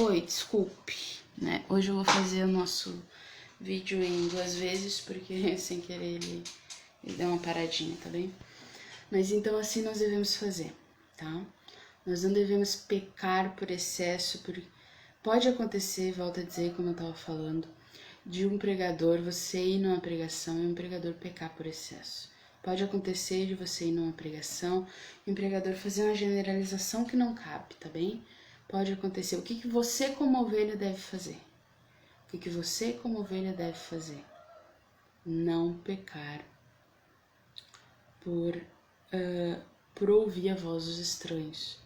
Oi, desculpe, né? Hoje eu vou fazer o nosso vídeo em 2 vezes, porque sem querer ele deu uma paradinha, tá bem? Mas então assim nós devemos fazer, tá? Nós não devemos pecar por excesso, porque pode acontecer, volto a dizer, como eu tava falando, de um pregador, você ir numa pregação e um pregador pecar por excesso. Pode acontecer de você ir numa pregação e um pregador fazer uma generalização que não cabe, tá bem? Pode acontecer. O que você como ovelha deve fazer? O que você como ovelha deve fazer? Não pecar por ouvir a voz dos estranhos.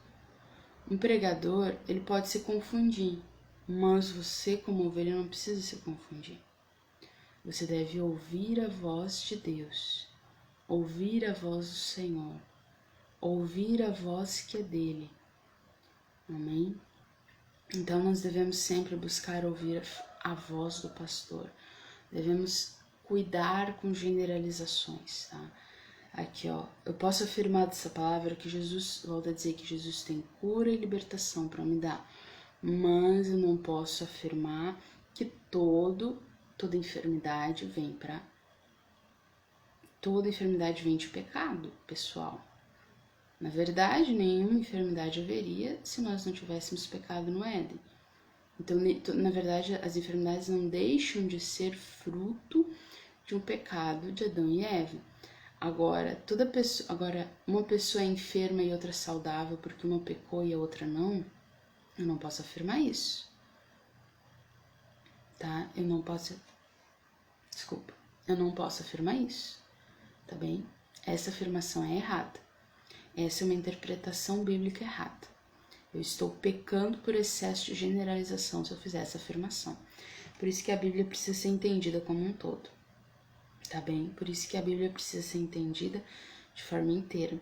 Um pregador, ele pode se confundir, mas você como ovelha não precisa se confundir. Você deve ouvir a voz de Deus, ouvir a voz do Senhor, ouvir a voz que é dele. Amém? Então nós devemos sempre buscar ouvir a voz do pastor. Devemos cuidar com generalizações, tá? Aqui, ó, eu posso afirmar dessa palavra que Jesus, volta a dizer que Jesus tem cura e libertação para me dar, mas eu não posso afirmar que toda enfermidade vem de pecado, pessoal. Na verdade, nenhuma enfermidade haveria se nós não tivéssemos pecado no Éden. Então, na verdade, as enfermidades não deixam de ser fruto de um pecado de Adão e Eva. Agora, uma pessoa é enferma e outra saudável porque uma pecou e a outra não, eu não posso afirmar isso. Tá? Eu não posso afirmar isso, tá bem? Essa afirmação é errada. Essa é uma interpretação bíblica errada. Eu estou pecando por excesso de generalização se eu fizer essa afirmação. Por isso que a Bíblia precisa ser entendida como um todo, tá bem? Por isso que a Bíblia precisa ser entendida de forma inteira.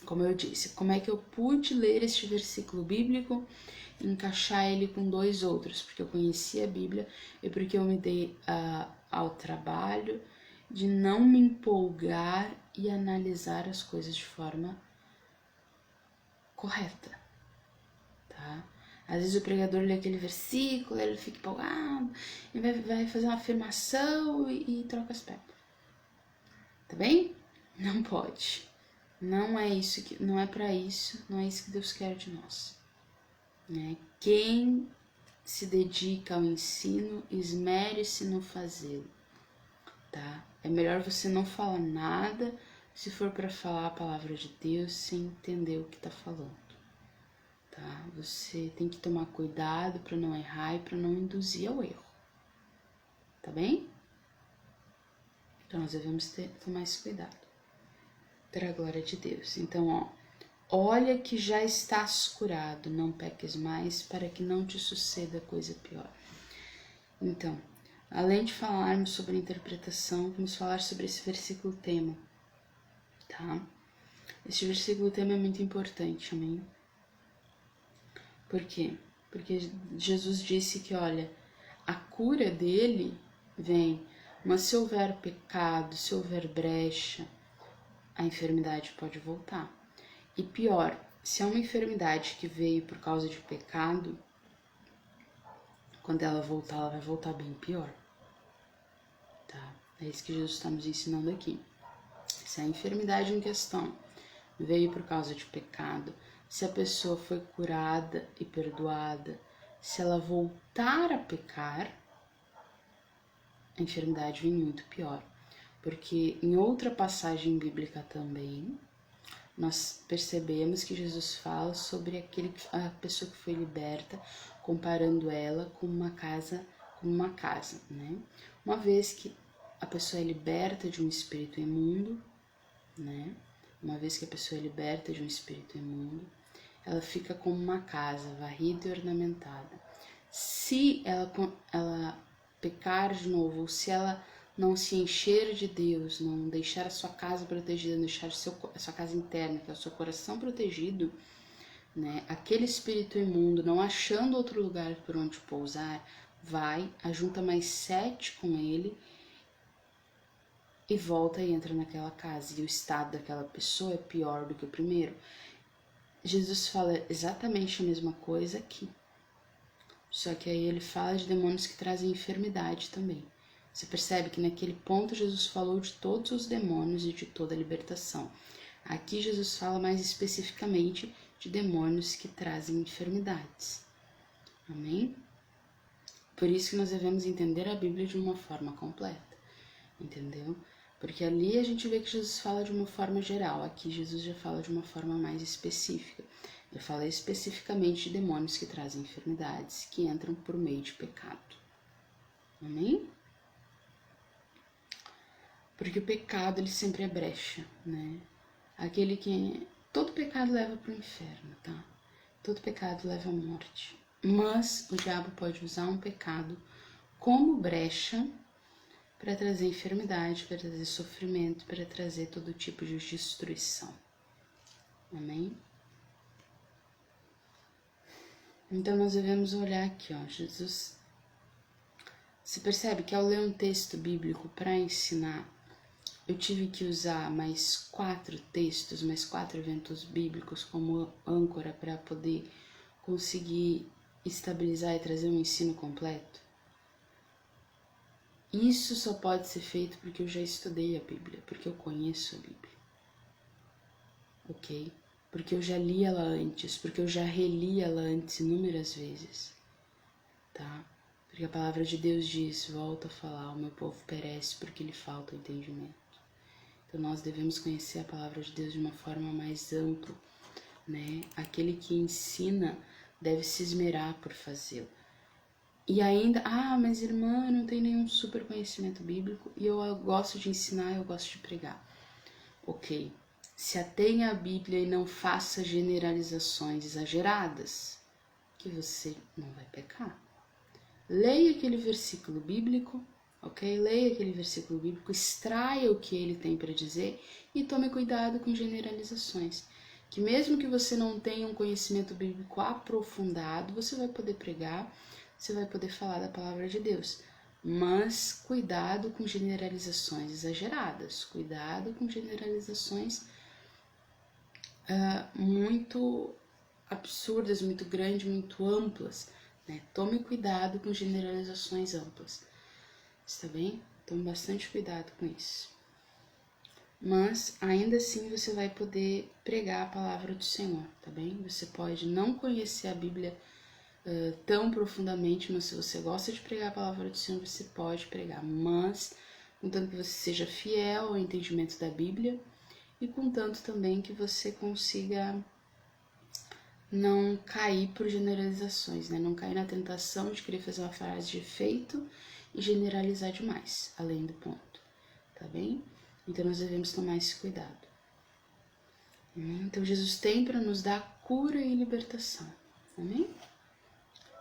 Como eu disse, como é que eu pude ler este versículo bíblico e encaixar ele com 2 outros? Porque eu conheci a Bíblia e porque eu me dei ao trabalho de não me empolgar e analisar as coisas de forma correta, tá? Às vezes o pregador lê aquele versículo, ele fica empolgado e vai fazer uma afirmação e troca as pedras, tá bem? Não pode. Não é isso não é para isso, não é isso que Deus quer de nós, né? Quem se dedica ao ensino, esmere-se no fazê-lo, tá? É melhor você não falar nada se for para falar a palavra de Deus sem entender o que tá falando, tá? Você tem que tomar cuidado para não errar e para não induzir ao erro, tá bem? Então nós devemos tomar esse cuidado, para a glória de Deus. Então, ó, olha que já estás curado, não peques mais, para que não te suceda coisa pior. Então, além de falarmos sobre a interpretação, vamos falar sobre esse versículo tema, tá? Este versículo tema é muito importante, amém? Por quê? Porque Jesus disse que, olha, a cura dele vem, mas se houver pecado, se houver brecha, a enfermidade pode voltar. E pior, se é uma enfermidade que veio por causa de pecado, quando ela voltar, ela vai voltar bem pior, tá? É isso que Jesus está nos ensinando aqui. Se a enfermidade em questão veio por causa de pecado, se a pessoa foi curada e perdoada, se ela voltar a pecar, a enfermidade vem muito pior. Porque em outra passagem bíblica também, nós percebemos que Jesus fala sobre a pessoa que foi liberta, comparando ela com uma casa, né? Uma vez que a pessoa é liberta de um espírito imundo, né? Uma vez que a pessoa é liberta de um espírito imundo, ela fica como uma casa, varrida e ornamentada. Se ela pecar de novo, ou se ela não se encher de Deus, não deixar a sua casa protegida, não deixar a sua casa interna, que é o seu coração protegido, né? Aquele espírito imundo, não achando outro lugar por onde pousar, vai, ajunta mais 7 com ele e volta e entra naquela casa. E o estado daquela pessoa é pior do que o primeiro. Jesus fala exatamente a mesma coisa aqui. Só que aí ele fala de demônios que trazem enfermidade também. Você percebe que naquele ponto Jesus falou de todos os demônios e de toda a libertação. Aqui Jesus fala mais especificamente de demônios que trazem enfermidades. Amém? Por isso que nós devemos entender a Bíblia de uma forma completa. Entendeu? Porque ali a gente vê que Jesus fala de uma forma geral. Aqui Jesus já fala de uma forma mais específica. Ele fala especificamente de demônios que trazem enfermidades, que entram por meio de pecado. Amém? Porque o pecado, ele sempre é brecha, né? Aquele que... Todo pecado leva para o inferno, tá? Todo pecado leva à morte. Mas o diabo pode usar um pecado como brecha para trazer enfermidade, para trazer sofrimento, para trazer todo tipo de destruição. Amém? Então nós devemos olhar aqui, ó, Jesus. Você percebe que ao ler um texto bíblico para ensinar, eu tive que usar mais 4 textos, mais 4 eventos bíblicos como âncora para poder conseguir estabilizar e trazer um ensino completo? Isso só pode ser feito porque eu já estudei a Bíblia, porque eu conheço a Bíblia. Ok? Porque eu já li ela antes, porque eu já reli ela antes inúmeras vezes. Tá? Porque a palavra de Deus diz, volta a falar, o meu povo perece porque lhe falta o entendimento. Então nós devemos conhecer a palavra de Deus de uma forma mais ampla, né? Aquele que ensina deve se esmerar por fazê-lo. E ainda, mas irmã, não tem nenhum super conhecimento bíblico e eu gosto de ensinar, eu gosto de pregar. Ok, se atenha à Bíblia e não faça generalizações exageradas, que você não vai pecar. Leia aquele versículo bíblico, ok? Leia aquele versículo bíblico, extraia o que ele tem para dizer e tome cuidado com generalizações. Que mesmo que você não tenha um conhecimento bíblico aprofundado, você vai poder pregar, você vai poder falar da palavra de Deus. Mas cuidado com generalizações exageradas, cuidado com generalizações muito absurdas, muito grandes, muito amplas, né? Tome cuidado com generalizações amplas, está bem? Tome bastante cuidado com isso. Mas ainda assim você vai poder pregar a palavra do Senhor, tá bem? Você pode não conhecer a Bíblia tão profundamente, mas se você gosta de pregar a palavra do Senhor, você pode pregar. Mas, contanto que você seja fiel ao entendimento da Bíblia e contanto também que você consiga não cair por generalizações, né? Não cair na tentação de querer fazer uma frase de efeito e generalizar demais, além do ponto, tá bem? Então nós devemos tomar esse cuidado. Amém? Então Jesus tem para nos dar cura e libertação, amém?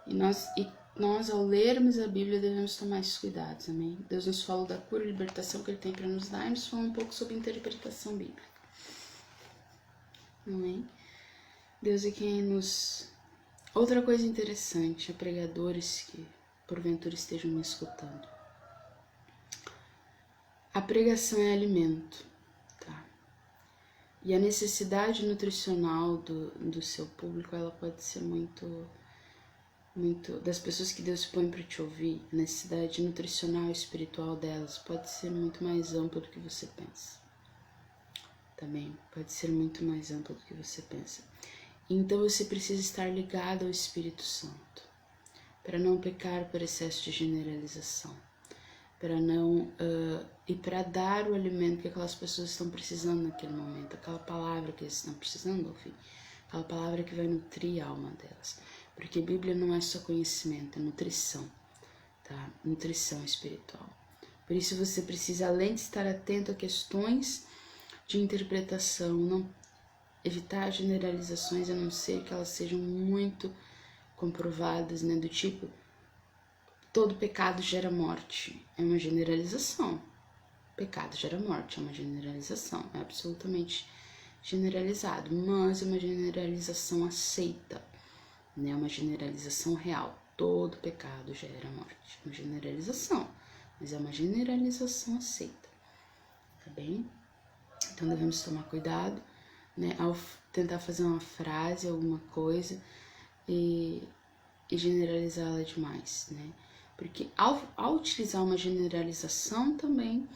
E nós, ao lermos a Bíblia, devemos tomar esses cuidados, amém? Deus nos falou da cura e libertação que Ele tem para nos dar e nos falou um pouco sobre interpretação bíblica, amém? Deus é quem nos... Outra coisa interessante, a pregadores que porventura estejam me escutando. A pregação é alimento, tá? E a necessidade nutricional do seu público, ela pode ser muito das pessoas que Deus põe para te ouvir, a necessidade nutricional e espiritual delas pode ser muito mais ampla do que você pensa. Também pode ser muito mais ampla do que você pensa. Então você precisa estar ligado ao Espírito Santo, para não pecar por excesso de generalização, para não e para dar o alimento que aquelas pessoas estão precisando naquele momento, aquela palavra que eles estão precisando ouvir, aquela palavra que vai nutrir a alma delas, porque a Bíblia não é só conhecimento, é nutrição, tá? Nutrição espiritual. Por isso você precisa, além de estar atento a questões de interpretação, não evitar generalizações, a não ser que elas sejam muito comprovadas, né? Do tipo, todo pecado gera morte. É uma generalização. Pecado gera morte, é uma generalização. É absolutamente generalizado, mas é uma generalização aceita, né? É uma generalização real. Todo pecado gera morte. É uma generalização, mas é uma generalização aceita. Tá bem? Então devemos tomar cuidado, né, ao tentar fazer uma frase, alguma coisa, e e generalizá-la demais, né? Porque ao utilizar uma generalização também,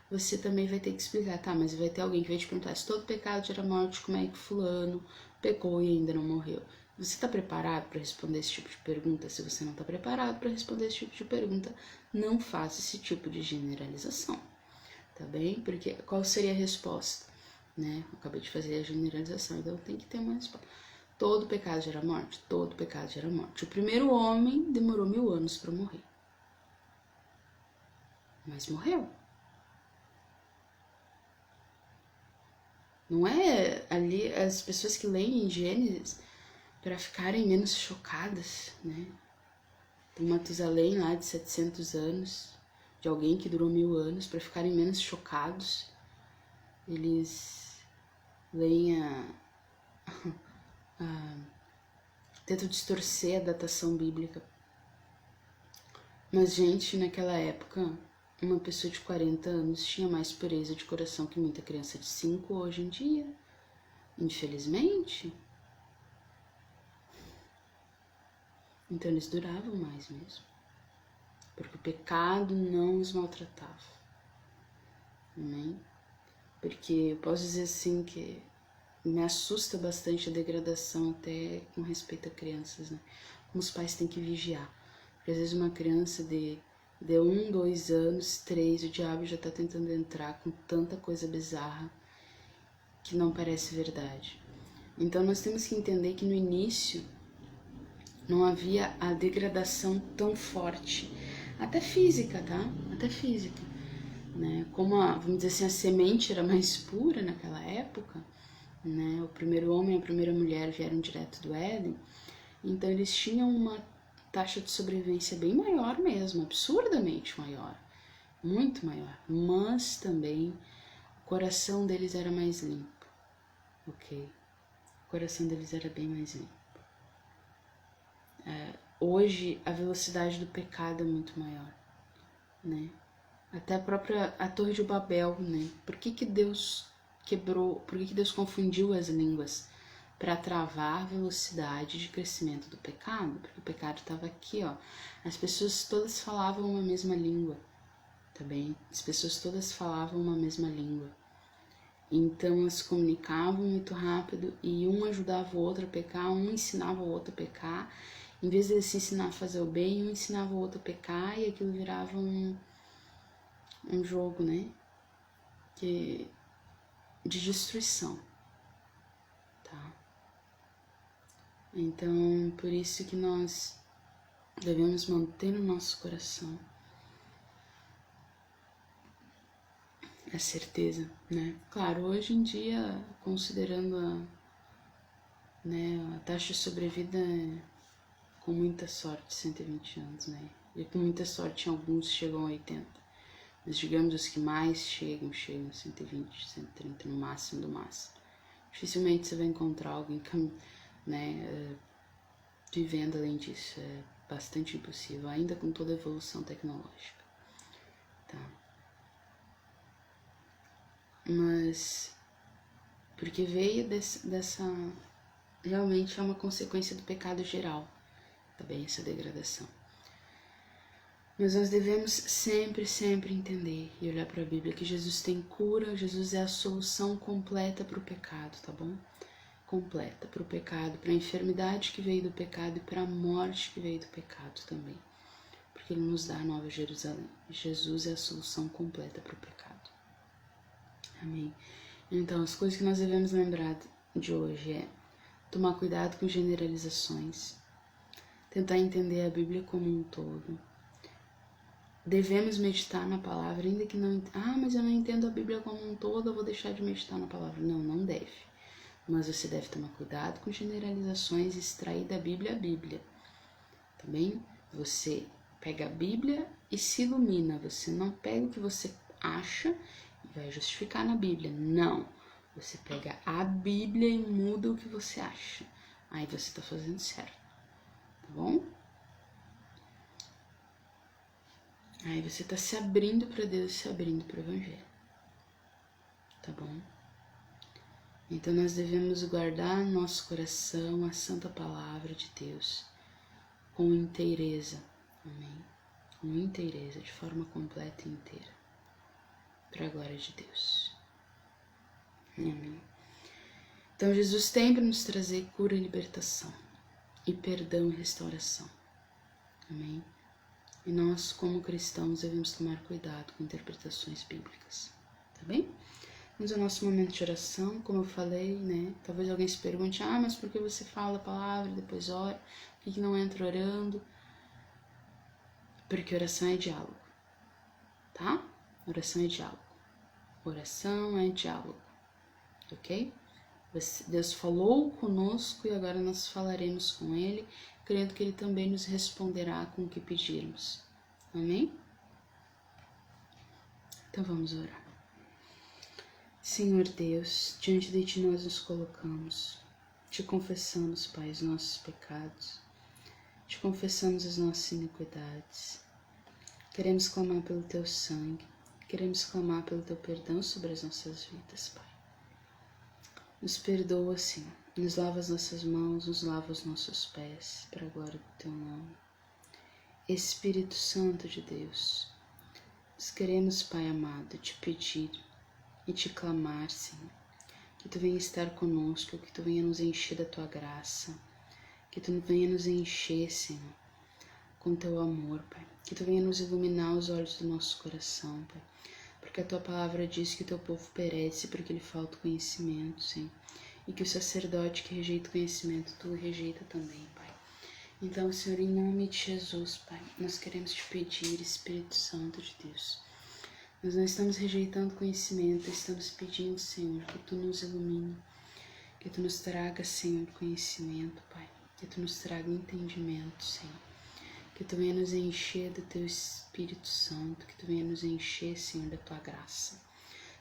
você também vai ter que explicar, tá, mas vai ter alguém que vai te perguntar, se todo pecado gera morte, como é que fulano pecou e ainda não morreu? Você está preparado para responder esse tipo de pergunta? Se você não está preparado para responder esse tipo de pergunta, não faça esse tipo de generalização, tá bem? Porque qual seria a resposta, né? Eu acabei de fazer a generalização, então tem que ter uma resposta. Todo pecado gera morte? Todo pecado gera morte. O primeiro homem demorou 1000 anos para morrer, mas morreu. Não é ali as pessoas que leem em Gênesis para ficarem menos chocadas, né? Tem Matusalém lá de 700 anos, de alguém que durou 1000 anos, para ficarem menos chocados. Eles leem tentam distorcer a datação bíblica. Mas, gente, naquela época, uma pessoa de 40 anos tinha mais pureza de coração que muita criança de 5 hoje em dia. Infelizmente. Então eles duravam mais mesmo. Porque o pecado não os maltratava. Amém? Porque eu posso dizer assim que me assusta bastante a degradação até com respeito a crianças, né? Como os pais têm que vigiar. Porque às vezes uma criança de 1, 2 anos, 3, o diabo já tá tentando entrar com tanta coisa bizarra que não parece verdade. Então nós temos que entender que no início não havia a degradação tão forte, até física, tá? Até física, né? Como vamos dizer assim, a semente era mais pura naquela época, né? O primeiro homem e a primeira mulher vieram direto do Éden, então eles tinham uma taxa de sobrevivência bem maior mesmo, absurdamente maior, muito maior, mas também o coração deles era mais limpo, ok? O coração deles era bem mais limpo. Hoje a velocidade do pecado é muito maior, né? Até a Torre de Babel, né? Por que Deus quebrou, por que Deus confundiu as línguas? Para travar a velocidade de crescimento do pecado, porque o pecado estava aqui, ó. As pessoas todas falavam uma mesma língua, tá bem? As pessoas todas falavam uma mesma língua. Então elas se comunicavam muito rápido e um ajudava o outro a pecar, um ensinava o outro a pecar. Em vez de ele se ensinar a fazer o bem, um ensinava o outro a pecar e aquilo virava um jogo, né? De destruição, tá? Então, por isso que nós devemos manter no nosso coração a certeza, né? Claro, hoje em dia, considerando a taxa de sobrevida com muita sorte, 120 anos, né? E com muita sorte, alguns chegam a 80. Mas digamos os que mais chegam a 120, 130 no máximo do máximo. Dificilmente você vai encontrar alguém, né, vivendo além disso. É bastante impossível, ainda com toda a evolução tecnológica, tá? Mas porque veio dessa realmente é uma consequência do pecado geral, tá bem? Essa degradação. Mas nós devemos sempre, sempre entender e olhar para a Bíblia que Jesus tem cura, Jesus é a solução completa para o pecado, tá bom? Completa para o pecado, para a enfermidade que veio do pecado e para a morte que veio do pecado também. Porque Ele nos dá a Nova Jerusalém. Jesus é a solução completa para o pecado. Amém? Então, as coisas que nós devemos lembrar de hoje é tomar cuidado com generalizações, tentar entender a Bíblia como um todo. Devemos meditar na palavra, ainda que não... mas eu não entendo a Bíblia como um todo, eu vou deixar de meditar na palavra. Não, não deve. Mas você deve tomar cuidado com generalizações e extrair da Bíblia a Bíblia. Tá bem? Você pega a Bíblia e se ilumina. Você não pega o que você acha e vai justificar na Bíblia. Não. Você pega a Bíblia e muda o que você acha. Aí você tá fazendo certo. Tá bom? Aí você tá se abrindo para Deus, se abrindo para o Evangelho. Tá bom? Então nós devemos guardar no nosso coração a santa palavra de Deus com inteireza, amém? Com inteireza, de forma completa e inteira, para a glória de Deus, amém? Então Jesus tem para nos trazer cura e libertação, e perdão e restauração, amém? E nós, como cristãos, devemos tomar cuidado com interpretações bíblicas, tá bem? Vamos ao nosso momento de oração, como eu falei, né? Talvez alguém se pergunte, mas por que você fala a palavra e depois ora? Por que não entra orando? Porque oração é diálogo, tá? Oração é diálogo. Oração é diálogo, ok? Deus falou conosco e agora nós falaremos com Ele, crendo que Ele também nos responderá com o que pedirmos. Amém? Então vamos orar. Senhor Deus, diante de Ti nós nos colocamos, Te confessamos, Pai, os nossos pecados, Te confessamos as nossas iniquidades. Queremos clamar pelo Teu sangue, queremos clamar pelo Teu perdão sobre as nossas vidas, Pai. Nos perdoa, Senhor, nos lava as nossas mãos, nos lava os nossos pés, para a glória do Teu nome. Espírito Santo de Deus, nós queremos, Pai amado, Te pedir e Te clamar, Senhor, que Tu venha estar conosco, que Tu venha nos encher da Tua graça, que Tu venha nos encher, Senhor, com Teu amor, Pai, que Tu venha nos iluminar os olhos do nosso coração, Pai, porque a Tua palavra diz que o Teu povo perece porque lhe falta conhecimento, Senhor, e que o sacerdote que rejeita o conhecimento, Tu rejeita também, Pai. Então, Senhor, em nome de Jesus, Pai, nós queremos Te pedir, Espírito Santo de Deus, nós não estamos rejeitando conhecimento, estamos pedindo, Senhor, que Tu nos ilumine, que Tu nos traga, Senhor, conhecimento, Pai, que Tu nos traga entendimento, Senhor, que Tu venha nos encher do Teu Espírito Santo, que Tu venha nos encher, Senhor, da Tua graça,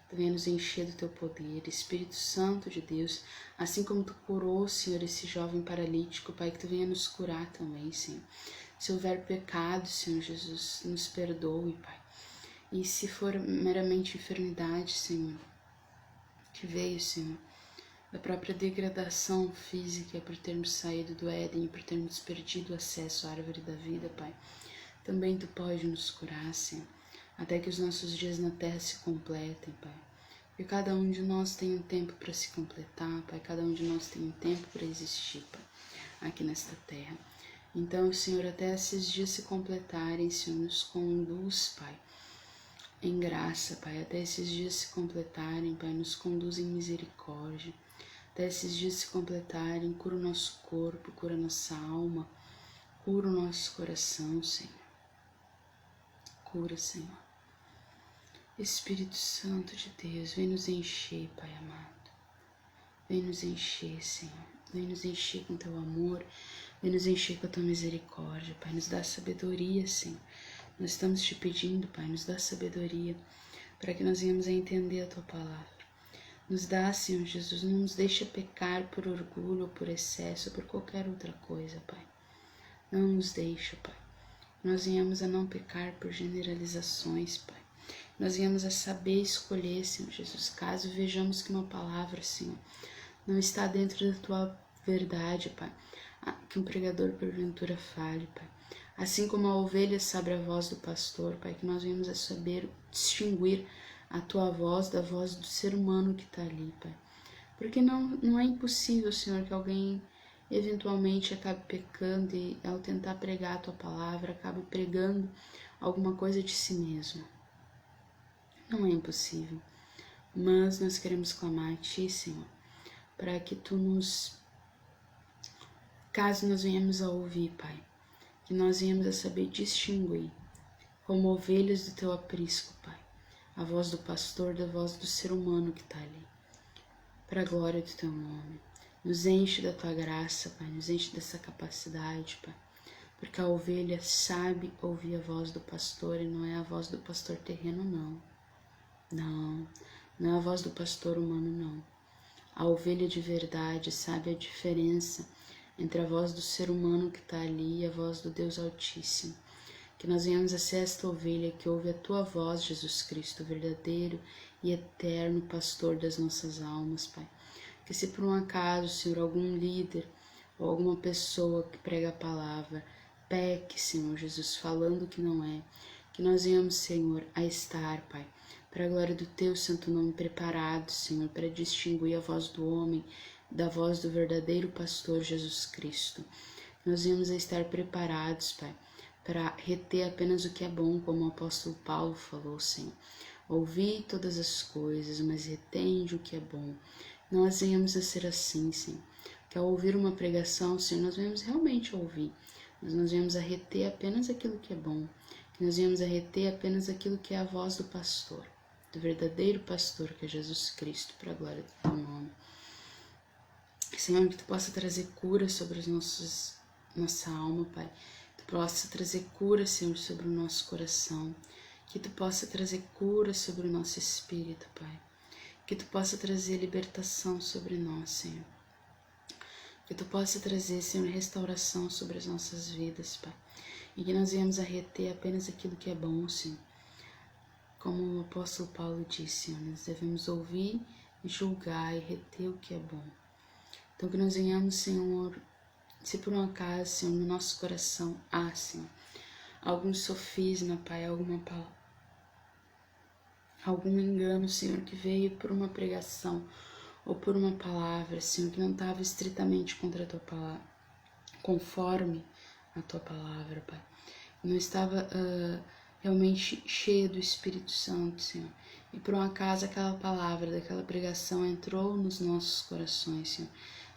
Tu venha nos encher do Teu poder, Espírito Santo de Deus, assim como Tu curou, Senhor, esse jovem paralítico, Pai, que Tu venha nos curar também, Senhor. Se houver pecado, Senhor Jesus, nos perdoe, Pai. E se for meramente enfermidade, Senhor, que veio, Senhor, da própria degradação física por termos saído do Éden e por termos perdido o acesso à árvore da vida, Pai, também Tu pode nos curar, Senhor, até que os nossos dias na terra se completem, Pai. Porque cada um de nós tem um tempo para se completar, Pai, cada um de nós tem um tempo para existir, Pai, aqui nesta terra. Então, Senhor, até esses dias se completarem, Senhor, nos conduz, Pai, em graça, Pai, até esses dias se completarem, Pai, nos conduz em misericórdia, até esses dias se completarem, cura o nosso corpo, cura a nossa alma, cura o nosso coração, Senhor, cura, Senhor. Espírito Santo de Deus, vem nos encher, Pai amado, vem nos encher, Senhor, vem nos encher com Teu amor, vem nos encher com a Tua misericórdia, Pai, nos dá sabedoria, Senhor. Nós estamos Te pedindo, Pai, nos dá sabedoria para que nós venhamos a entender a Tua palavra. Nos dá, Senhor Jesus, não nos deixa pecar por orgulho ou por excesso ou por qualquer outra coisa, Pai. Não nos deixa, Pai. Nós venhamos a não pecar por generalizações, Pai. Nós venhamos a saber escolher, Senhor Jesus, caso vejamos que uma palavra, Senhor, não está dentro da Tua verdade, Pai, que um pregador porventura fale, Pai. Assim como a ovelha sabe a voz do pastor, Pai, que nós venhamos a saber distinguir a Tua voz da voz do ser humano que está ali, Pai. Porque não é impossível, Senhor, que alguém eventualmente acabe pecando e ao tentar pregar a Tua palavra, acabe pregando alguma coisa de si mesmo. Não é impossível. Mas nós queremos clamar a Ti, Senhor, para que Tu nos... Caso nós venhamos a ouvir, Pai, que nós venhamos a saber distinguir, como ovelhas do Teu aprisco, Pai, a voz do pastor da voz do ser humano que está ali, para a glória do Teu nome. Nos enche da Tua graça, Pai, nos enche dessa capacidade, Pai, porque a ovelha sabe ouvir a voz do pastor e não é a voz do pastor terreno, não. Não é a voz do pastor humano, não. A ovelha de verdade sabe a diferença entre a voz do ser humano que está ali e a voz do Deus Altíssimo. Que nós venhamos a ser esta ovelha que ouve a Tua voz, Jesus Cristo, verdadeiro e eterno pastor das nossas almas, Pai. Que se por um acaso, Senhor, algum líder ou alguma pessoa que prega a palavra peque, Senhor Jesus, falando que não é. Que nós venhamos, Senhor, a estar, Pai, para a glória do Teu santo nome, preparados, Senhor, para distinguir a voz do homem da voz do verdadeiro pastor Jesus Cristo. Nós venhamos a estar preparados, Pai, para reter apenas o que é bom, como o apóstolo Paulo falou, Senhor. Ouvi todas as coisas, mas retende o que é bom. Nós venhamos a ser assim, Senhor. Que ao ouvir uma pregação, Senhor, nós venhamos realmente a ouvir. Mas nós venhamos a reter apenas aquilo que é bom. Que nós venhamos a reter apenas aquilo que é a voz do pastor, do verdadeiro pastor, que é Jesus Cristo, para a glória do Teu nome. Senhor, que Tu possa trazer cura sobre os nossa alma, Pai. Que Tu possa trazer cura, Senhor, sobre o nosso coração. Que Tu possa trazer cura sobre o nosso espírito, Pai. Que Tu possa trazer libertação sobre nós, Senhor. Que Tu possa trazer, Senhor, restauração sobre as nossas vidas, Pai. E que nós venhamos a reter apenas aquilo que é bom, Senhor. Como o apóstolo Paulo disse, Senhor, nós devemos ouvir, julgar e reter o que é bom. Então que nós venhamos, Senhor, se por um acaso, Senhor, no nosso coração há, Senhor, algum sofisma, Pai, algum engano, Senhor, que veio por uma pregação ou por uma palavra, Senhor, que não estava estritamente contra a Tua palavra, conforme a Tua palavra, Pai. Não estava realmente cheia do Espírito Santo, Senhor. E por um acaso aquela palavra, daquela pregação entrou nos nossos corações, Senhor,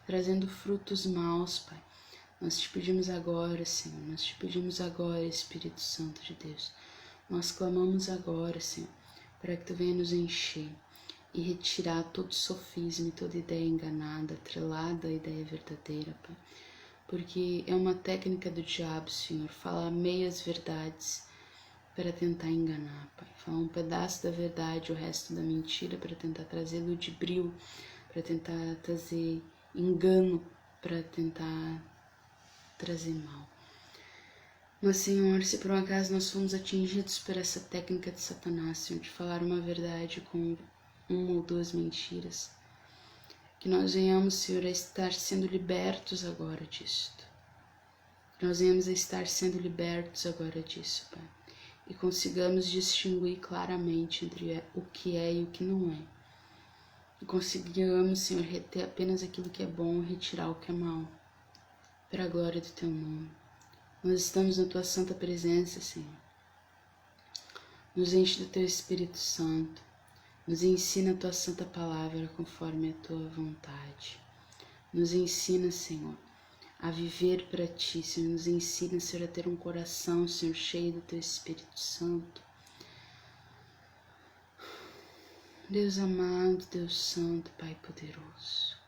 trazendo frutos maus, Pai. Nós Te pedimos agora, Senhor, nós Te pedimos agora, Espírito Santo de Deus. Nós clamamos agora, Senhor, para que Tu venha nos encher e retirar todo sofisma e toda ideia enganada, atrelada à ideia verdadeira, Pai. Porque é uma técnica do diabo, Senhor, falar meias verdades para tentar enganar, Pai. Falar um pedaço da verdade, o resto da mentira, para tentar trazer ludibril, para tentar trazer engano, para tentar trazer mal. Mas, Senhor, se por um acaso nós fomos atingidos por essa técnica de Satanás, Senhor, de falar uma verdade com uma ou duas mentiras, que nós venhamos, Senhor, a estar sendo libertos agora disto. Que nós venhamos a estar sendo libertos agora disso, Pai. E consigamos distinguir claramente entre o que é e o que não é. E consigamos, Senhor, reter apenas aquilo que é bom e retirar o que é mal. Para a glória do Teu nome. Nós estamos na Tua santa presença, Senhor. Nos enche do Teu Espírito Santo. Nos ensina a Tua santa palavra conforme a Tua vontade. Nos ensina, Senhor, a viver para Ti, Senhor. Nos ensina, Senhor, a ter um coração, Senhor, cheio do Teu Espírito Santo. Deus amado, Deus santo, Pai poderoso.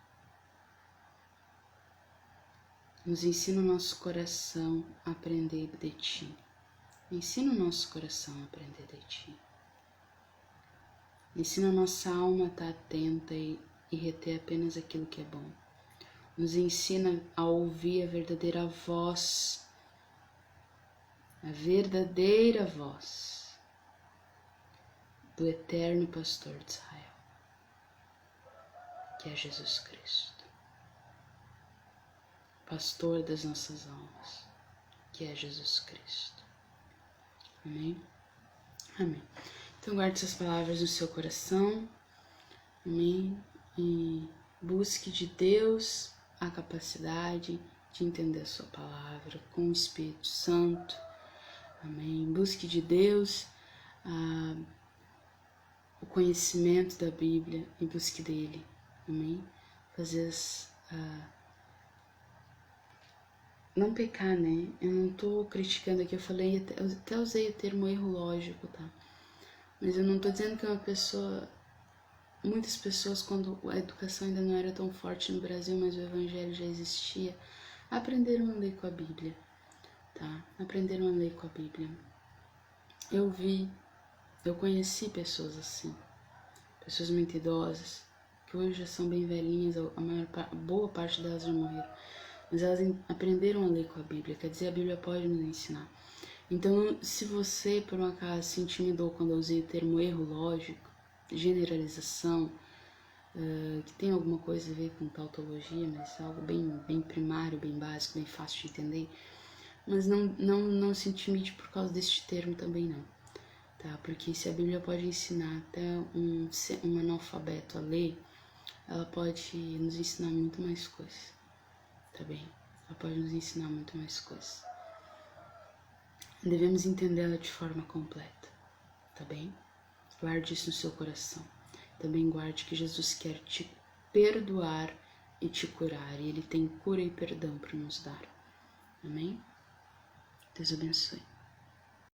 Nos ensina o nosso coração a aprender de Ti. Ensina o nosso coração a aprender de Ti. Ensina a nossa alma a estar atenta e reter apenas aquilo que é bom. Nos ensina a ouvir a verdadeira voz do eterno pastor de Israel, que é Jesus Cristo, pastor das nossas almas, que é Jesus Cristo. Amém? Amém. Então guarde essas palavras no seu coração. Amém? E busque de Deus a capacidade de entender a sua palavra com o Espírito Santo. Amém? Busque de Deus o conhecimento da Bíblia e busque dele. Amém? Fazer não pecar, né? Eu não tô criticando aqui, eu até usei o termo erro lógico, tá? Mas eu não tô dizendo que muitas pessoas, quando a educação ainda não era tão forte no Brasil, mas o Evangelho já existia, aprenderam a ler com a Bíblia, tá? Aprenderam a ler com a Bíblia. Eu conheci pessoas assim, pessoas muito idosas, que hoje já são bem velhinhas, boa parte delas já morreram, mas elas aprenderam a ler com a Bíblia, quer dizer, a Bíblia pode nos ensinar. Então, se você, por um acaso, se intimidou quando eu usei o termo erro lógico, generalização, que tem alguma coisa a ver com tautologia, mas é algo bem primário, bem básico, bem fácil de entender, mas não se intimide por causa deste termo também não, tá? Porque se a Bíblia pode ensinar até um analfabeto a ler, ela pode nos ensinar muito mais coisas, tá bem? Ela pode nos ensinar muito mais coisas. Devemos entendê-la de forma completa, tá bem? Guarde isso no seu coração. Também guarde que Jesus quer te perdoar e te curar, e Ele tem cura e perdão para nos dar. Amém? Deus abençoe.